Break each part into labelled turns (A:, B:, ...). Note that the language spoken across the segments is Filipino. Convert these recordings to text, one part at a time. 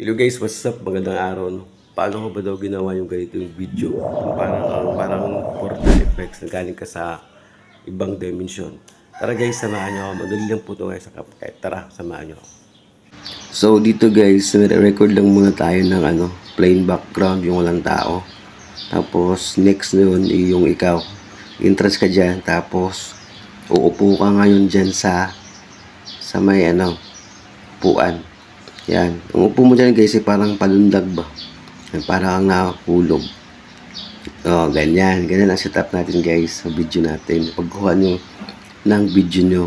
A: Hello guys, what's up? Magandang araw. No? Paano ko ba daw ginawa yung ganito yung video? Yung parang portal effects na galing ka sa ibang dimension. Tara guys, samahan nyo ako. Madali lang po ito guys. Tara, samahan nyo ako. So dito guys, record lang muna tayo ng plain background, yung walang tao. Tapos next na yun, yung ikaw. Interest ka dyan. Tapos uupo ka ngayon dyan sa may puan. Yan. Ang upo mo dyan guys, parang palundag ba? Parang nakakulog. Oh, ganyan. Ganyan ang setup natin guys sa video natin. Pagkuha nyo ng video nyo.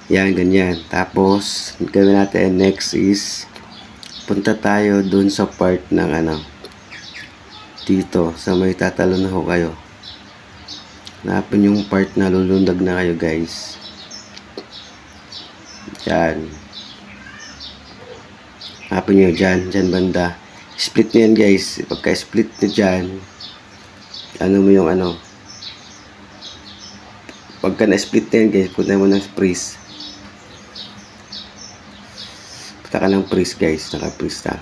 A: Yan, ganyan. Tapos, gawin natin next is punta tayo dun sa part ng dito. Sa may tatalon na ho kayo. Hanapin yung part na lulundag na kayo guys. Yan. Hanapin nyo dyan banda. Split nyo yan guys. Pagka-split nyo dyan, mo yung pagka na-split na yan guys, punta mo ng freeze. Punta ka ng freeze guys. Naka-freeze na.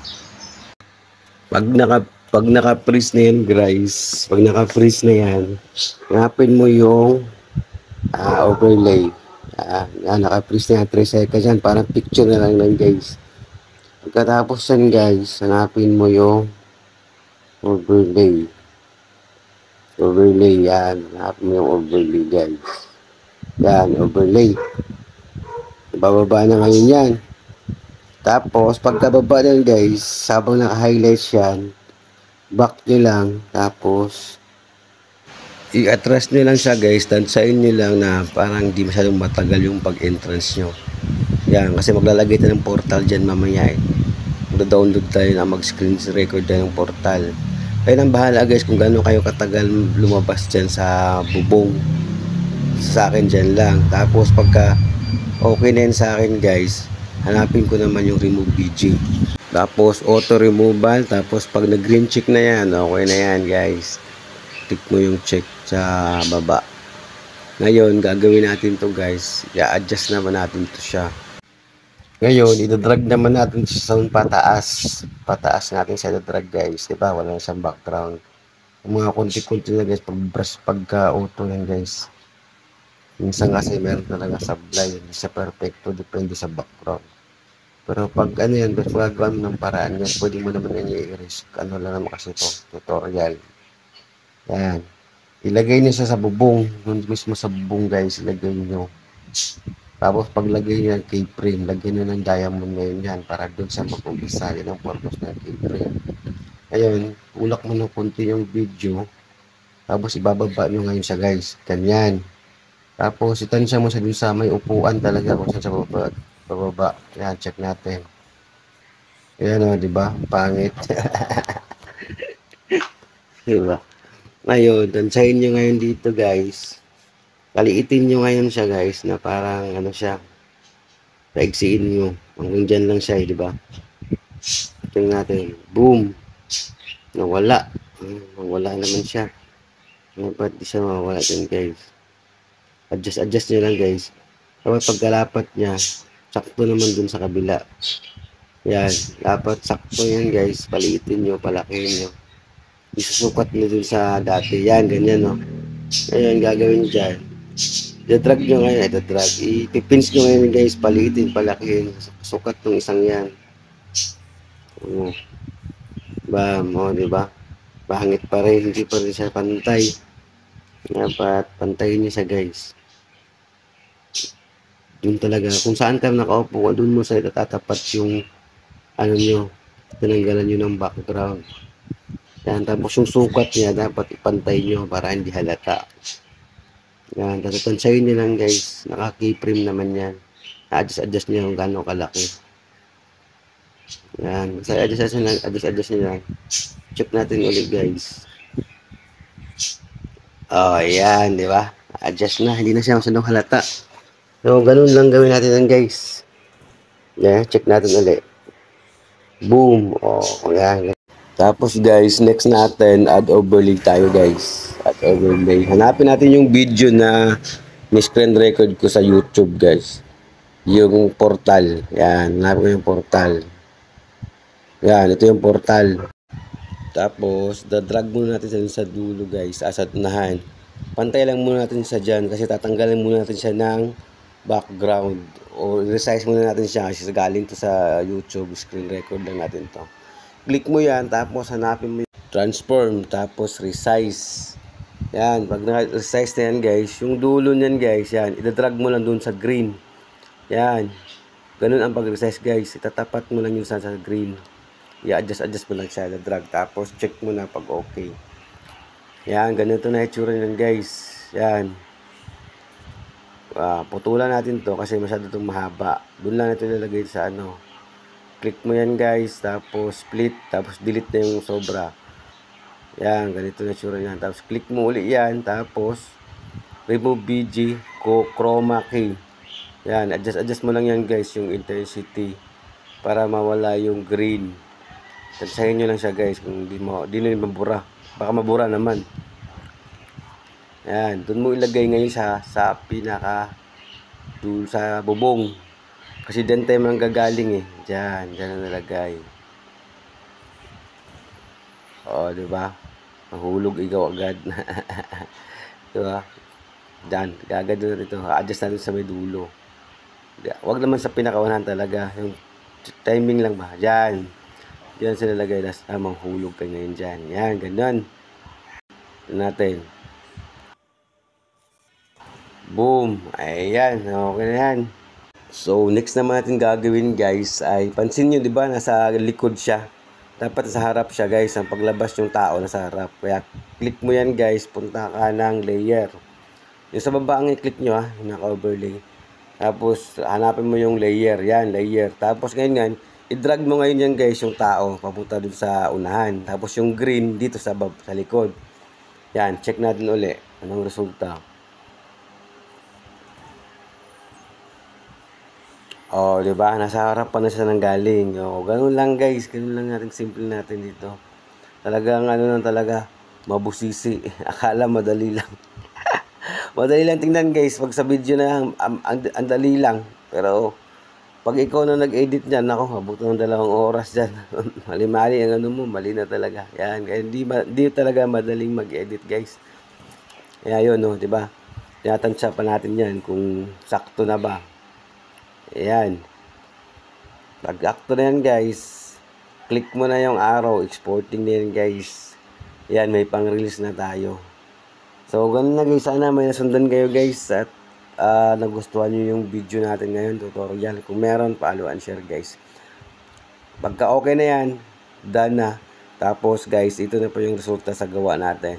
A: Pag naka-freeze na yan guys, pag naka-freeze na yan, hanapin mo yung overlay. Naka-freeze na yan, 3 seconds yan. Parang picture na lang guys. Pagkatapos yan guys, hanapin mo yung overlay. Overlay yan. Hanapin mo yung overlay guys. Yan, overlay. Bababa na ngayon yan. Tapos, pagkababa na guys, habang naka-highlights yan, back nyo lang. Tapos, i-atras nyo lang siya guys. Tansayin nyo lang na parang di masyadong matagal yung pag-entrance nyo. Yan, kasi maglalagay tayo ng portal dyan mamaya eh. Mag-download tayo na mag-screen record tayo ng portal. Kayo nang bahala guys kung gaano kayo katagal lumabas dyan sa bubong. Sa akin dyan lang. Tapos pagka okay na yun sa akin guys, hanapin ko naman yung remove BG. Tapos auto removal. Tapos pag nag-green check na yan, okay na yan guys. Click mo yung check sa baba. Ngayon, gagawin natin to guys. I-adjust naman natin to siya. Ngayon, itadrag naman natin sa sound pataas. Pataas natin sa itadrag guys. Diba? Wala na siyang background. Yung mga konti-konti na guys. Pagka-auto yan guys. Minsan kasi meron talaga sablay. Hindi sa perfecto. Depende sa background. Pero pag yan, guys, magagawa mo ng paraan yan. Pwede mo naman yan i-erase. Lang naman kasi ito. Tutorial. Yan. Ilagay niyo siya sa bubong. Doon mismo sa bubong guys. Ilagay niyo. Tapos paglagay niya ng keyframe, lagyan niyo ng diamond ngayon yan para doon sa mag-umpisa. Yan ang purpose ng keyframe. Ngayon, ulak mo ng konti yung video. Tapos ibababa nyo ngayon siya guys. Ganyan. Tapos itansya mo sa dun sa may upuan talaga kung saan sa bababa. Yan, check natin. Ayan o, diba? Pangit. Diba? Ngayon, tansyahin nyo ngayon dito guys. Kaliitin nyo ngayon siya guys na parang siya. Paigsiin nyo. Hanggang dyan lang siya di ba? Tingnan natin. Boom! Nawala. Nawala naman siya. Dapat di siya mawala din guys. Adjust nyo lang guys. Tapos pagkalapat niya, sakto naman dun sa kabila. Yan. Dapat sakto yan guys. Paliitin nyo, palakihin nyo. Isusukat nyo dun sa dati. Yan, ganyan no. Ayan, gagawin nyo dyan. I-drag nyo ngayon, i-drag. I-pins nyo ngayon guys, palitin, palakihin. Sukat ng isang yan. Bam, diba? Pangit pa rin, hindi pa rin siya pantay. Dapat pantayin nyo siya guys. Doon talaga, kung saan ka nakaupo, doon mo sa itatapat yung nyo, tinanggalan nyo ng background. Yan, tapos yung sukat niya, dapat ipantay nyo para hindi halata. Yan, tatansayin nyo lang guys. Naka-keyframe naman yan. Adjust nyo yung gano'ng kalaki. Yan, adjust nyo lang. Check natin ulit guys. Oh, yan, di ba? Adjust na, hindi na siya masyadong halata. So, ganun lang gawin natin yan guys. Yan, check natin ulit. Boom! Oh, yan. Tapos guys, next natin, add overlay tayo guys. Add overlay. Hanapin natin yung video na screen record ko sa YouTube guys. Yung portal. Yan, hanapin ko yung portal. Yan, ito yung portal. Tapos, dadrag muna natin sa dulo guys, sa unahan. Pantay lang muna natin sa dyan kasi tatanggalin muna natin siya ng background. O resize muna natin siya kasi galing to sa YouTube, screen record lang natin to. Click mo yan, tapos hanapin mo yung transform, tapos resize. Yan, pag na-resize na yan guys, yung dulo niyan guys, yan, idadrag mo lang dun sa green. Yan, ganun ang pag-resize guys, itatapat mo lang yun sa green. I-adjust mo lang siya, drag, tapos check mo na pag okay. Yan, ganito na itsura niyan guys. Yan. Putulan natin to kasi masyado itong mahaba. Doon lang ito ilalagay sa ano. Click mo yan guys, tapos split, tapos delete na yung sobra. Yan, ganito na itsura niyan. Tapos click mo uli yan, tapos remove BG, chroma key. Yan, adjust mo lang yan guys, yung intensity para mawala yung green. Tansahin nyo lang siya guys kung di na mabura. Baka mabura naman. Ayan, doon mo ilagay ngayon sa pinaka doon sa bubong. Kasi dyan tayo manggagaling eh. Dyan na nalagay. O, diba? Mahulog ikaw agad. Diba? Dyan, agad doon rito. Adjust natin sa may dulo. Huwag naman sa pinakaunahan talaga. Yung timing lang ba? Dyan. Diyan sila lagay, manghulog ka ngayon dyan. Yan, ganun. Natin. Boom. Ayan, okay na yan. So, next naman natin gagawin guys ay, pansin nyo, di ba, nasa likod siya. Dapat nasa harap siya guys, ang paglabas yung tao nasa harap. Kaya, click mo yan guys, punta ka ng layer. Yung sa baba ang i-click nyo yung naka-overlay. Tapos, hanapin mo yung layer. Yan, layer. Tapos, ngayon i-drag mo ngayon yan guys yung tao papunta dun sa unahan. Tapos yung green dito sa likod. Yan, check natin uli anong resulta. Oh, 'di ba? Nasa harap pa na siya nang galing. Oh, ganun lang guys, ganun lang natin simple natin dito. Talagang ano lang talaga, mabusisi. Akala madali lang. Madali lang tingnan guys, pag sa video na ang dali lang. Pero pag ikaw na nag-edit niyan, ako, abutin ng 2 oras diyan. Mali-mali ang ano mo, mali na talaga. Yan, kaya hindi talaga madaling mag-edit, guys. Kaya 'yun, no, 'di ba? Tinatansya pa natin 'yan kung sakto na ba. Ayan. Pag akto na yan, guys, click mo na yung arrow, exporting na yan, guys. Yan, may pang-release na tayo. So, ganun na guys, sana may nasundan kayo, guys, at nagustuhan nyo yung video natin ngayon, tutorial. Kung meron, follow and share guys. Pagka okay na yan, done na. Tapos guys, ito na po yung resulta sa gawa natin.